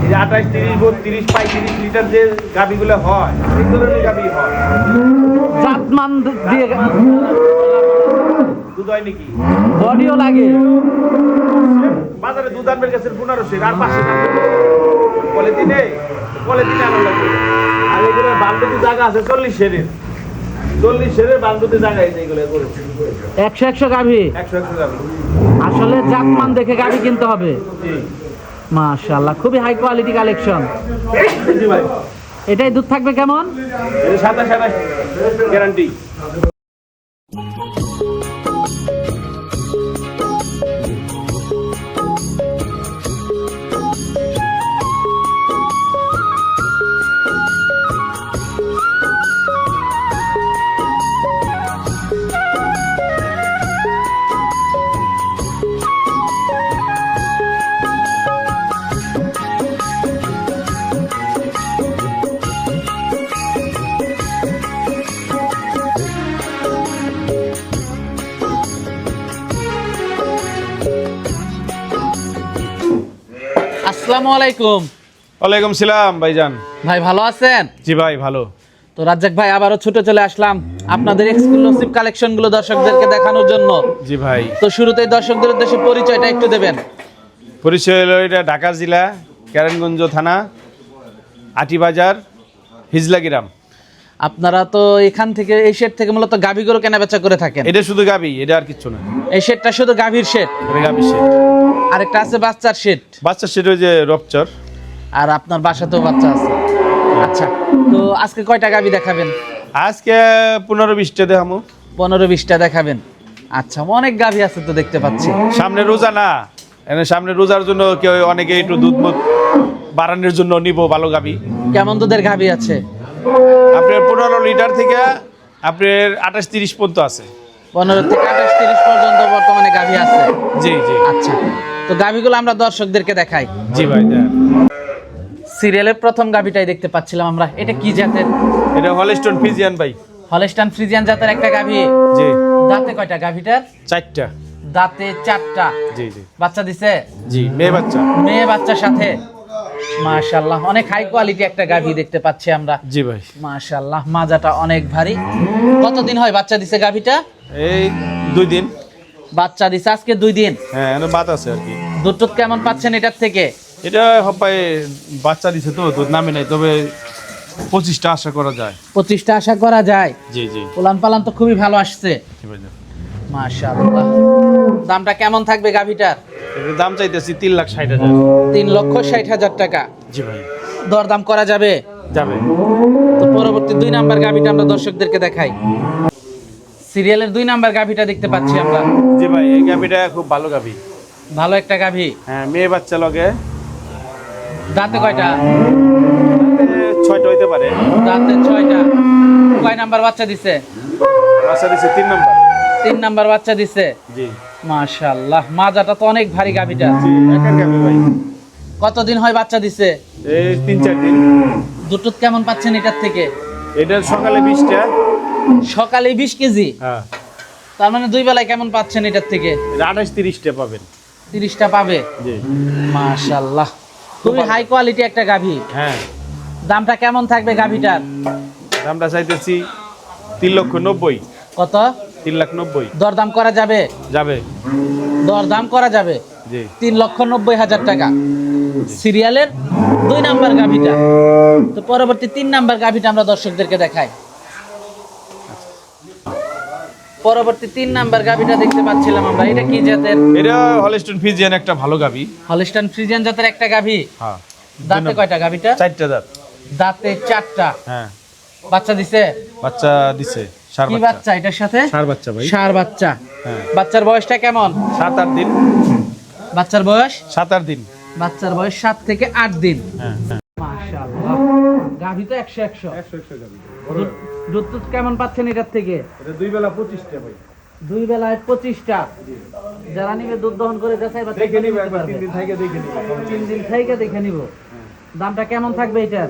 এই যে 28, 30, 32, 35 লিটার যে গাভিগুলো হয় এই ধরনের গাভি হয়। জাতমান দিয়ে দুধ হয় নাকি? বডিও লাগে। বাজারে দুধ আনবে গেছে 1500 আর 500 টাকা পলিথিনে আনা লাগবে। আর এগুলো বালতিতে জায়গা আছে 40 সেরের বালতিতে জায়গা আছে এগুলো করেছে 100 গাভি। 100 গাভি। আসলে জাতমান দেখে গাভি কিনতে হবে। জি মাশাআল্লাহ, খুবই হাই কোয়ালিটি কালেকশন। জি ভাই। এটাই দুধ থাকবে কেমন? এটা 27 গ্যারান্টি। আসসালামু আলাইকুম। ওয়ালাইকুম সালাম ভাইজান। ভাই ভালো আছেন? জি ভাই ভালো। তো রাজ্জাক ভাই আবারও ছুটে চলে আসলাম আপনাদের এক্সক্লুসিভ কালেকশন গুলো দর্শকদেরকে দেখানোর জন্য। জি ভাই। তো শুরুতেই দর্শকদের উদ্দেশ্যে পরিচয়টা একটু দেবেন। পরিচয় হলো এটা ঢাকা জেলা কেরানীগঞ্জ থানা আটিবাজার হিজলা গ্রাম। আপনারা তো এখান থেকে এই শেড থেকে মূলত গাভী গরু কেনা বেচা করে থাকেন। এটা শুধু গাবি, এটা আর কিচ্ছু না। এই শেডটা শুধু গাভীর শেড, এটা গাবি শেড। আরেকটা আছে বাচ্চার শেড। বাচ্চা শেড ওই যে রপচর। আর আপনার বাসাতেও বাচ্চা আছে। আচ্ছা, তো আজকে কয়টা গাভী দেখাবেন? আজকে 15-20টা দেখামু। 15-20টা দেখাবেন। আচ্ছা, অনেক গাভী আছে তো দেখতে পাচ্ছি। সামনে রোজা না, এনে সামনে রোজার জন্য কেউ অনেকে একটু দুধ মুধ বাড়ানোর জন্য নিব ভালো গাবি। কেমন দুধের গাভী আছে? আপনার 15 লিটার থেকে আপনার 28-30 পর্যন্ত আছে। 15 থেকে 28-30 পর্যন্ত বর্তমানে গাভী আছে। জি জি। আচ্ছা, তো গাভীগুলো আমরা দর্শকদেরকে দেখাই। জি ভাই। সিরিয়ালের প্রথম গাভীটাই দেখতে পাচ্ছিলাম আমরা। এটা কি জাতের? এটা হলস্টন ফ্রিজিয়ান ভাই। হলস্টাইন ফ্রিজিয়ান জাতের একটা গাভী। জি। দাঁতে কয়টা গাভীটার? 4টা। দাঁতে 4টা। জি জি। বাচ্চা দিছে? জি, মেয়ে বাচ্চা। মেয়ে বাচ্চার সাথে। মাশাআল্লাহ, অনেক হাই কোয়ালিটি একটা গাভী দেখতে পাচ্ছি আমরা। জি ভাই। মাশাআল্লাহ, মাজাটা অনেক ভারী। কতদিন হয় বাচ্চা দিছে গাভীটা? এই 2 দিন। বাচ্চা দিছে আজকে 2 দিন। হ্যাঁ, এনে বাত আছে আর কি। দুধ কেমন পাচ্ছেন এটার থেকে? এটা হপায় বাচ্চা দিছে তো দুধ নামে নাই, তবে 25টা আশা করা যায়। 25টা আশা করা যায়। জি জি। উলান পালান তো খুবই ভালো আসছে। মাশাআল্লাহ। দামটা কেমন থাকবে গাভীটার? এর দাম চাইতেছি 3,60,000। 3,60,000 টাকা। জি ভাই। দরদাম করা যাবে? যাবে। তো পরবর্তী 2 নাম্বার গাভীটা আমরা দর্শকদেরকে দেখাই। সিরিয়ালের 2 নাম্বার গাভীটা দেখতে পাচ্ছি আমরা। জি ভাই, এই গাভিটা খুব ভালো গাভি। ভালো একটা গাভী। হ্যাঁ, মেয়ে বাচ্চা লগে। দাঁতে কয়টা? 6টা হইতে পারে। দাঁতে 6টা। কয় নাম্বার বাচ্চা দিছে? বাচ্চা দিছে 3 নাম্বার। 3 নাম্বার বাচ্চা দিছে। জি। মাশাআল্লাহ, মাজাটা তো অনেক ভারী গাভীটা। জি, একার গাভি ভাই। কতদিন হয় বাচ্চা দিছে? এই 3-4 দিন। দুধ কেমন পাচ্ছেন এটার থেকে? এটা সকালে 20টা। সকালে 20 কেজি। হ্যাঁ। তার মানে 2 বেলায় কেমন পাচ্ছেন এটার থেকে? 28-30টা পাবেন। 30টা পাবে। জি। মাশাআল্লাহ, খুবই হাই কোয়ালিটি একটা গাভী। হ্যাঁ। দামটা কেমন থাকবে গাভীটার? দামটা চাইতেছি 3,90,000। কত? 3,90,000। দরদাম করা যাবে? যাবে। দরদাম করা যাবে। জি। 3,90,000 টাকা। সিরিয়ালের 2 নাম্বার গাভীটা। তো পরবর্তী 3 নাম্বার গাভীটা আমরা দর্শকদেরকে দেখাই। পরবর্তী 3 নাম্বার গাভীটা দেখতে পাচ্ছিলাম আমরা। এটা কি জাতের? এটা হলস্টন ফ্রিজিয়ান একটা ভালো গাভি। হলস্টাইন ফ্রিজিয়ান জাতের একটা গাভী। হ্যাঁ। দাঁতে কয়টা গাভীটা? 4টা দাঁত। দাঁতে 4টা। হ্যাঁ। বাচ্চা দিছে? বাচ্চা দিছে। ষাঁড় কি বাচ্চা। বাচ্চা এটার সাথে? ষাঁড় বাচ্চা ভাই। ষাঁড় বাচ্চা। হ্যাঁ। বাচ্চার বয়সটা কেমন? 7-8 দিন। বাচ্চার বয়স? 7-8 দিন। বাচ্চার বয়স 7 থেকে 8 দিন। হ্যাঁ হ্যাঁ। মাশাআল্লাহ, গাভী তো 100 গাভি। দুধ কেমন পাচ্ছেন এটার থেকে? এটা 2 বেলা 25টা ভাই। 2 বেলায় 25টা। যারা নিবে দুধ দহন করে যাচাই বাছাই দেখে নিবে, করতে একবার পারবে। 3 দিন থেকে দেখে নিবে। 3 দিন থেকে দেখে নিব। দামটা কেমন থাকবে এটার?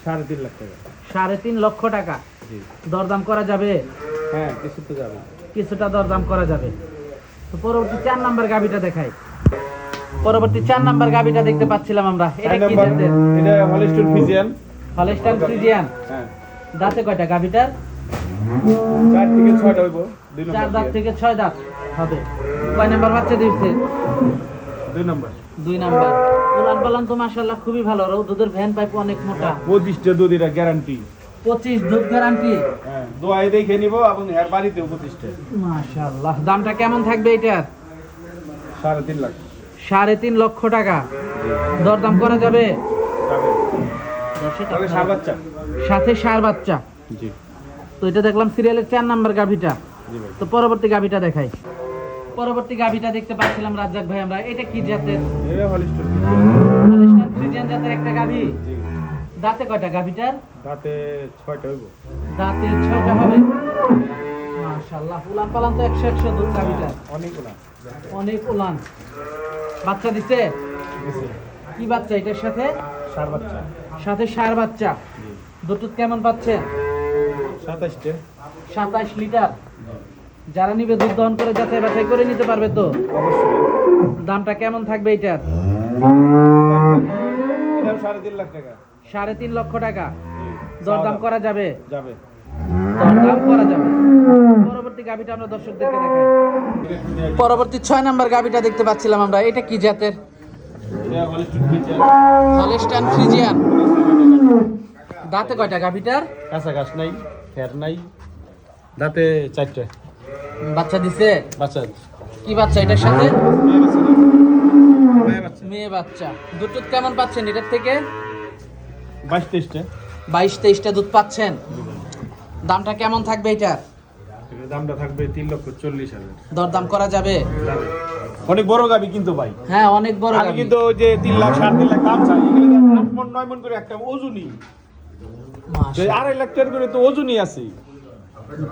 3.5 লাখ টাকা। 3.5 লক্ষ টাকা। জি। দরদাম করা যাবে? হ্যাঁ, কিছু তো যাবে। কিছুটা দরদাম করা যাবে। তো পরবর্তী 4 নাম্বার গাভীটা দেখাই। পরবর্তী 4 নাম্বার গাভিটা দেখতে পাচ্ছিলাম আমরা, এটা কি জাতের? এটা হলিস্টাইন ফ্রিজিয়ান। Holstein Friesian. হ্যাঁ, দাঁতে কয়টা গাভিটার? 4 থেকে 6টা হইব। 4 দাঁত থেকে 6 দাঁত হবে। কয় নাম্বার বাচ্চা দিচ্ছে? 2 নাম্বার। 2 নাম্বার। উলান পালান তো মাশাআল্লাহ খুবই ভালো, দুধের ভ্যান পাইপ অনেক মোটা। 25টা দুধ এটা গ্যারান্টি। 25 দুধ গ্যারান্টি। হ্যাঁ, দোয়াই দেখে নিব এবং এর বাড়িতেও 25টা। মাশাআল্লাহ। দামটা কেমন থাকবে এটার? 3.5 লাখ। 3.5 লক্ষ টাকা। দরদাম করা যাবে? যাবে। দর্শক, তবে সার বাচ্চা। সাথে ষাঁড় বাচ্চা। জি। তো এটা দেখলাম সিরিয়ালের 4 নাম্বার গাভিটা। জি ভাই। তো পরবর্তী গাভিটা দেখাই। পরবর্তী গাভিটা দেখতে পাচ্ছিলাম রাজ্জাক ভাই আমরা, এটা কি জাতের? এটা হলিস্টাইন। হলস্টাইন ফ্রিজিয়ান জাতের একটা গাভি। জি। দাঁতে কয়টা গাভিটার? দাঁতে 6টা হইব। দাঁতে 6টা হবে। মাশাআল্লাহ, উলান পালান তো 100 দুধ গাভিটার। অনেকগুলা। অনেক উলান। বাচ্চা দিছে? দিছে। কি বাচ্চা এটার সাথে? সার বাচ্চা। সাথে ষাঁড় বাচ্চা। জি। দুধ কেমন পাচ্ছেন? 27টা। 27 লিটার। যারা নিবে দুধ দহন করে যাচাই বাছাই করে নিতে পারবে তো? অবশ্যই। দামটা কেমন থাকবে এটার? এটাও 3.5 লাখ টাকা। 3.5 লক্ষ টাকা। জি। দরদাম করা যাবে? যাবে। দরদাম করা যাবে। পরবর্তী গাভিটা আমরা দর্শকদেরকে দেখাই। পরবর্তী 6 নাম্বার গাভিটা দেখতে পাচ্ছিলাম আমরা, এটা কি জাতের? এটা হলিস্টাইন ফ্রিজিয়ান। Holstein Friesian. দাঁতে কয়টা গাভিটার? কাঁচা ঘাস নাই, ফের নাই। দাঁতে 4টা। বাচ্চা দিছে? বাচ্চা। কি বাচ্চা এটার সাথে? মেয়ে বাচ্চা। মেয়ে বাচ্চা। দুধ টুধ কেমন পাচ্ছেন এটার থেকে? 22-23টা। 22-23টা দুধ পাচ্ছেন। দামটা কেমন থাকবে এটার? এটার দামটা থাকবে 3,40,000। দরদাম করা যাবে? যাবে। অনেক বড় গাবি কিন্তু ভাই। হ্যাঁ, অনেক বড় আমি গাভী। কিন্তু ওই যে 3 লাখ 3.5 লাখ দাম চাই, এগুলো 8 মণ 9 মণ করে একটা ওজনই। যে মাশাআল্লাহ। 2.5 লাখ টাকার করে তো ওজনই আছে।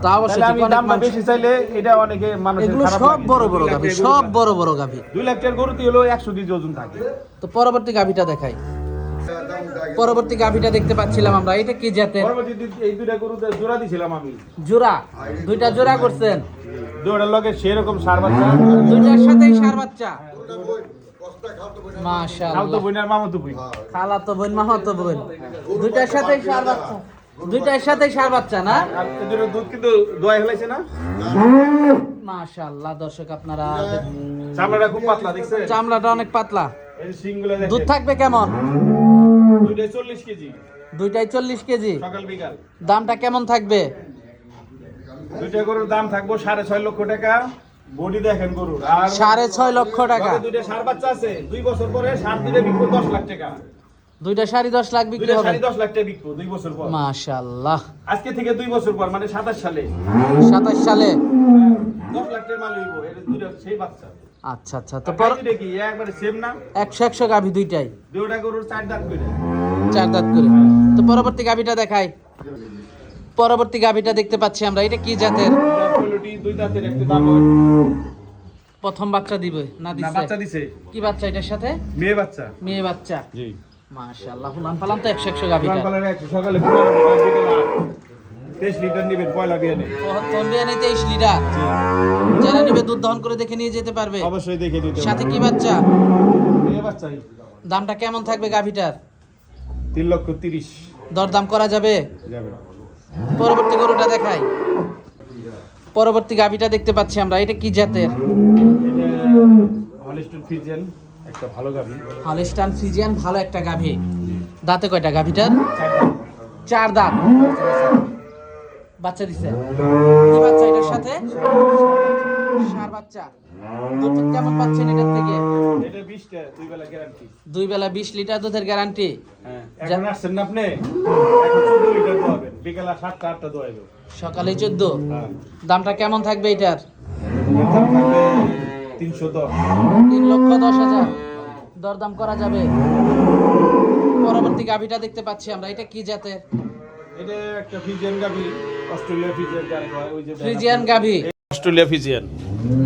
তা অবশ্য তাহলে আমি ঠিক, অনেক দামটা মানুষ- বেশি চাইলে এটা অনেকে মানুষের এগুলো খারাপ সব লাগে। বড় বড় গাভী, সব বড় বড় গাভী। 2 লাখ টাকার গরুতে হলো 100 কেজি ওজন থাকে। তো পরবর্তী গাভীটা দেখাই। পরবর্তী গাভীটা দেখতে পাচ্ছিলাম আমরা, এটা কি জাতের? পরবর্তীতে এই দুইটা গরুতে জোড়া দিছিলাম আমি। জোড়া? দুইটা জোড়া করছেন? দুইটার লগে সেরকম সার বাচ্চা। দুইটার সাথেই ষাঁড় বাচ্চা। খালতো মাশাআল্লাহ। বোন আর মামাতো বোন। খালাতো বোন, মামাতো বোন, দুইটার সাথেই ষাঁড় বাচ্চা। দুইটার সাথেই ষাঁড় বাচ্চা না? আর এদের দুধ কিন্তু দোয়া হলাইছে না। মাশাআল্লাহ। দর্শক আপনারা চামড়াটা খুব পাতলা দেখছেন। চামড়াটা অনেক পাতলা। এই সিংগুলো দেখেন। দুধ থাকবে কেমন? দুইটাই 40 কেজি। দুইটাই 40 কেজি। সকাল বিকাল। দামটা কেমন থাকবে? দুইটা গরুর দাম থাকবো 6.5 লক্ষ টাকা। বডি দেখেন গরুর। আর 6.5 লক্ষ টাকা। লগে দুইটা সার বাচ্চা আছে। 2 বছর পরে সার দুইটা বিকবো 10 লাখ টাকা। দুইটা 10.5 লাখ বিক্রি দুইটা হবে। 10 লাখ টাকা বিকবো 2 বছর পর। মাশাআল্লাহ। আজকে থেকে 2 বছর পর মানে 27 সালে 27 সালে। 10 লাখ টাকা মাল হইব। এটা দুইটা সেই বাচ্চা। আচ্ছা আচ্ছা। তো তো এটা কি একবারে সেম না? 100 গাভী দুইটাই, দুইটা গরুর 4 দাঁত করে। 4 দাঁত করে। তো পরবর্তী গাভীটা দেখাই। পরবর্তী গাভীটা দেখতে পাচ্ছি আমরা, এটা কি জাতের? কোয়ালিটি 2 দাঁতের একটা দাম। প্রথম বাচ্চা দিবে না না দিছে? বাচ্চা দিছে। কি বাচ্চা এটার সাথে? মেয়ে বাচ্চা। মেয়ে বাচ্চা। জি। মাশাআল্লাহ। হুলান পালান তো 100 গাভীটা। সকালে 23 লিটার নিবেন পয়লা বিয়ে নেই। তন্ডিয়া নেই 23 লিটার। যারা নিবে দুধ দহন করে দেখে নিয়ে যেতে পারবে। অবশ্যই দেখে দিতে সাথে কি বাচ্চা? মেয়ে বাচ্চাই। দামটা কেমন থাকবে গাভীটার? 3,30,000 দরদাম করা যাবে? যাবে। পরবর্তী গরুটা দেখাই। পরবর্তী গাভীটা দেখতে পাচ্ছি আমরা, এটা কি জাতের? এটা হলিস্টাইন ফ্রিজিয়ান একটা ভালো গাভী। হলস্টাইন ফ্রিজিয়ান ভালো একটা গাভী। দাঁতে কয়টা গাভীটার? 4 দাঁত। বাচ্চা দিছে? কি বাচ্চা এটার সাথে? ষাঁড় বাচ্চা। দুধ কেমন পাচ্ছেন এটার থেকে? এটা 20টা 2 বেলা গ্যারান্টি। 2 বেলা 20 লিটার দুধের গ্যারান্টি। হ্যাঁ এখন আসছেন না আপনি? এখন 14 লিটার দোয়াবেন। বিকেল 7টা 8টা দোয়াইবে। সকালে 14। হ্যাঁ। দামটা কেমন থাকবে এটার? এর দাম থাকবে 310। 3,10,000। দরদাম করা যাবে? পরবর্তী গাভীটা দেখতে পাচ্ছি আমরা, এটা কি জাতের? এটা একটা ফ্রিজিয়ান গাভী। অস্ট্রেলিয়া ফ্রিজিয়ান যারে কয় ওই যে ফ্রিজিয়ান গাভী। Australia Friesian.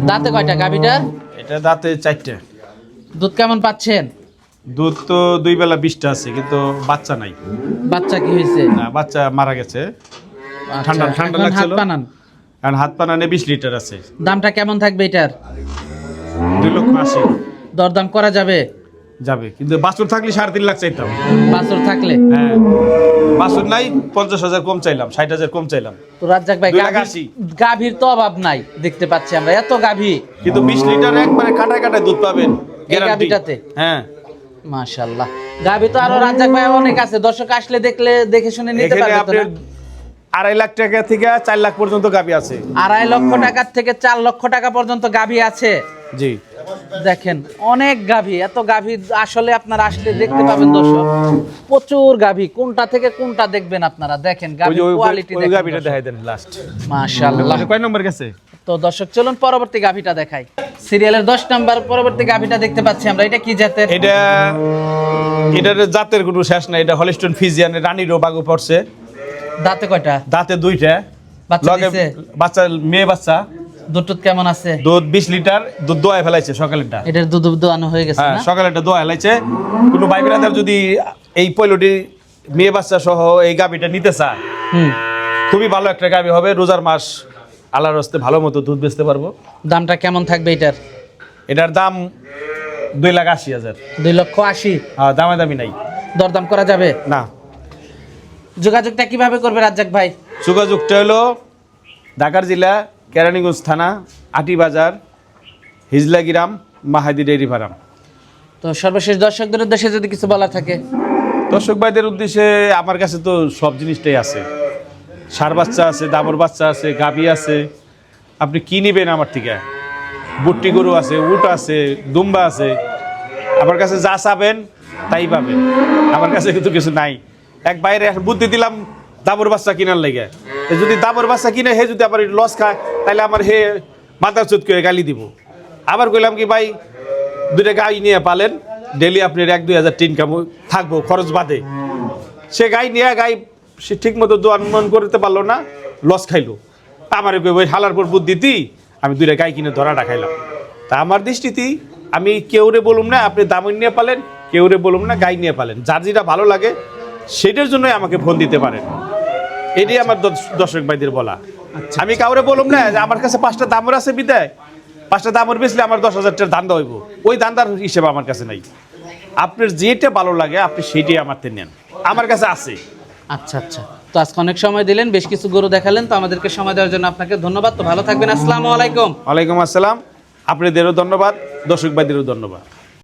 দাঁতে কয়টা গাভীটার? এটা দাঁতে 4টা। দুধ কেমন পাচ্ছেন? দুধ তো 2 বেলা 20টা আছে কিন্তু বাচ্চা নাই। বাচ্চা কি হয়েছে? না বাচ্চা মারা গেছে। ঠান্ডা আচ্ছা, ঠান্ডা এখন লাগছিল। হাত বানান। কারণ হাত পানানে 20 লিটার আছে। দামটা কেমন থাকবে এটার? 2,80,000। দরদাম করা যাবে? যাবে, কিন্তু বাছুর থাকলে 3.5 লাখ চাইতাম। বাছুর থাকলে? হ্যাঁ, বাছুর নাই, 50,000 কম চাইলাম, 60,000 কম চাইলাম। তো রাজ্জাক ভাই 2,80,000 গাভীর তো অভাব নাই, দেখতে পাচ্ছি আমরা এত গাভী। কিন্তু 20 লিটার একবারে কাটায় কাটায় দুধ পাবেন এই গাভীটাতে? হ্যাঁ, মাশাআল্লাহ। গাভী তো আরো রাজ্জাক ভাই অনেক আছে, দর্শক আসলে দেখে শুনে নিতে এখানে পারবে তো আপনার না? 2.5 লাখ টাকা থেকে 4 লাখ পর্যন্ত গাভী আছে। 2.5 লক্ষ টাকার থেকে 4 লক্ষ টাকা পর্যন্ত গাভী আছে। জি, দেখেন অনেক গাভী, এত গাভী আসলে আপনারা আসলে দেখতে পাবেন দর্শক, প্রচুর গাভী। কোনটা থেকে কোনটা দেখবেন আপনারা, দেখেন গাভীর কোয়ালিটি ওই দেখেন। গাভীটা দেখাই দেন লাস্ট। মাশাআল্লাহ। কয় নম্বর গেছে? তো দর্শক চলুন পরবর্তী গাভীটা দেখাই। সিরিয়ালের 10 নাম্বার পরবর্তী গাভীটা দেখতে পাচ্ছি আমরা, এটা কি জাতের? এটার জাতের কোনো শেষ নাই। এটা হলিস্টন ফিজিয়ানের রানীরও বাগু পড়ছে। দাঁতে কয়টা? দাঁতে 2টা। বাচ্চা লগে দিছে? বাচ্চা, মেয়ে বাচ্চা। দুধ টুধ কেমন আছে? দুধ 20 লিটার দুধ দোয়ায় ফেলাইছে সকালেরটা। এটার দুধ দোয়ানো হয়ে গেছে হ্যাঁ, না? সকালেরটা দোয়া ফেলাইছে। কোনো ভাই ব্রাদার যদি এই পয়লটি মেয়ে বাচ্চা সহ এই গাভীটা নিতে চায়, খুবই ভালো একটা গাভী হবে। রোজার মাস, আল্লাহর হস্তে ভালো মতো দুধ বেচতে পারবো। দামটা কেমন থাকবে এটার? এটার দাম 2,80,000। 2,80,000? দামাদামি নাই। দরদাম করা যাবে না। যোগাযোগটা কিভাবে করবে রাজ্জাক ভাই? যোগাযোগটা হলো ঢাকার জেলা, কেরানীগঞ্জ থানা, আটি বাজার, হিজলা গ্রাম, মাহাদি ডেইরি ফার্ম। তো সর্বশেষ দর্শকদের উদ্দেশ্যে যদি কিছু বলার থাকে? দর্শক ভাইদের উদ্দেশ্যে আমার কাছে তো সব জিনিসটাই আছে। ষাঁড় বাচ্চা আছে, দামর বাচ্চা আছে, গাভী আছে। আপনি কি নেবেন আমার থেকে? বুট্টি গরু আছে, উট আছে, দুম্বা আছে। আমার কাছে যা চাবেন তাই পাবেন। আমার কাছে কিন্তু কিছু নাই। এক বাইরে বুদ্ধি দিলাম দাবর বাচ্চা কিনার লেগে, যদি দাবর বাচ্চা কিনে হে যদি আবার লস খায়, তাহলে আমার হে মাথা চুত করে গালি দিব। আবার কইলাম কি ভাই, 2টা গাই নিয়ে পালেন, ডেলি আপনার 1-2 হাজার ইনকাম থাকবো খরচ বাদে। সে গাই নিয়ে সে ঠিক মতো দোয়ান করতে পারলো না, লস খাইলো। আমার ওই হালার পর বুদ্ধিতেই আমি 2টা গাই কিনে ধরাটা খাইলাম। তা আমার দৃষ্টিতে আমি কেউরে বলুম না আপনি দামন নিয়ে পালেন, কেউরে বলুম না গাই নিয়ে পালেন। যার যেটা ভালো লাগে সেটার জন্যই আমাকে ফোন দিতে পারেন। এটাই আমার দর্শক ভাইদের বলা। আমি কাউরে বলুম না যে আমার কাছে 5টা দামর আছে বিদায়, 5টা দামর বেচলে আমার 10,000 টাকার ধান্দা হইব। ওই ধান্দার হিসেবে আমার কাছে নাই। আপনার যেটা ভালো লাগে আপনি সেইটাই আমার থেকে নেন, আমার কাছে আছে। আচ্ছা আচ্ছা, তো আজকে অনেক সময় দিলেন, বেশ কিছু গরু দেখালেন, তো আমাদেরকে সময় দেওয়ার জন্য আপনাকে ধন্যবাদ। তো ভালো থাকবেন। আসসালামু আলাইকুম। ওয়ালাইকুম আসসালাম। আপনাদেরও ধন্যবাদ, দর্শক ভাইদেরও ধন্যবাদ।